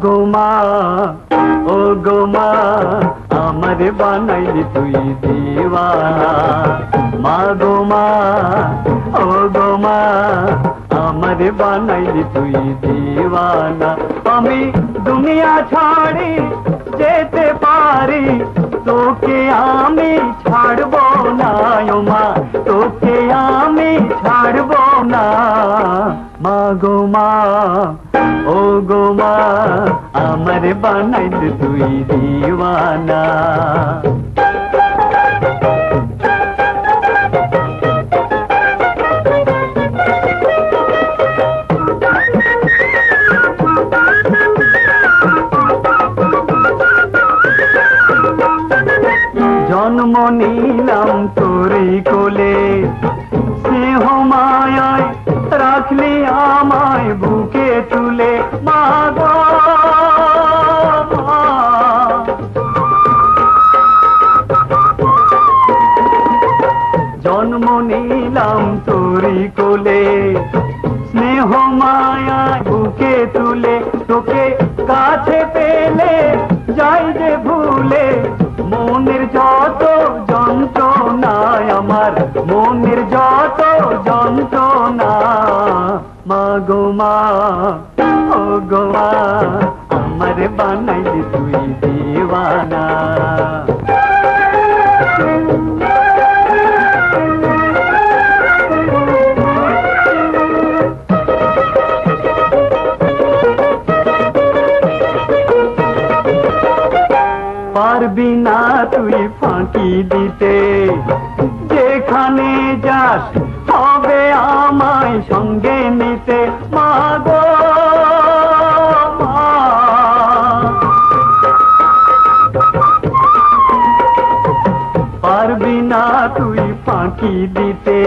গো মা, ও গো মা, আমারে বানাইলি তুই দিওয়ানা। মা গো মা, ও গো মা, আমারে বানাইলি তুই দিওয়ানা। আমি দুনিয়া ছাড়ি যেতে পারি, তোকে আমি ছাড়বো না ও মা, তোকে আমি ছাড়বো না। মা গো মা, ও গো মা, আমারে বানাইলি তুই দিওয়ানা। জন্ম নিলাম তোরই কোলে, স্নেহ মায়ায় রাখলি আমায় বুকে তুলে। মা গো মা, জন্ম নিলাম তোরই কোলে, স্নেহ মায়ায় বুকে তুলে। তোকে কাছে পেলে যাই যে ভুলে, মনের যত যন্ত্রণা আমার, মনের যত যন্ত্রণা। মা গো মা, ও গো মা, আমারে বানাইলি তুই দিওয়ানা। পারবি না তুই ফাঁকি দিতে, যেখানে যাস হবে আমায় সঙ্গে নিতে। মা গো মা, পারবি না তুই ফাঁকি দিতে,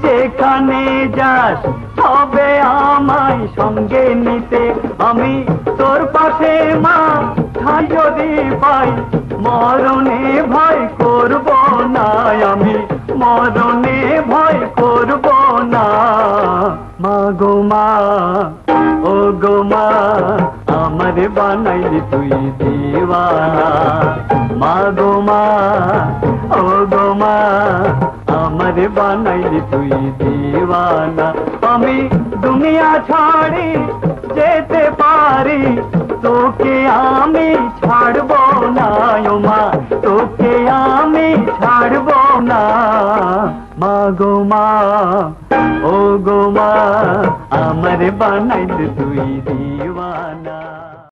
যেখানে যাস হবে আমায় সঙ্গে নিতে। আমি তোর পাশে মা ঠাই যদি পাই, মরণে ভয় করব না আমি, মরণে ভয় করব না। মা গো মা, ও গো মা, আমারে বানাইলি তুই দিওয়ানা। মা গো মা, ও গো মা, আমারে বানাইলি তুই দিওয়ানা। আমি দুনিয়া ছাড়ি যেতে পারি, তোকে আমি ছাড়বো না ও মা, তোকে আমি ছাড়বো না। মা গো মা, ও গো মা, আমারে বানাইলি তুই দিওয়ানা।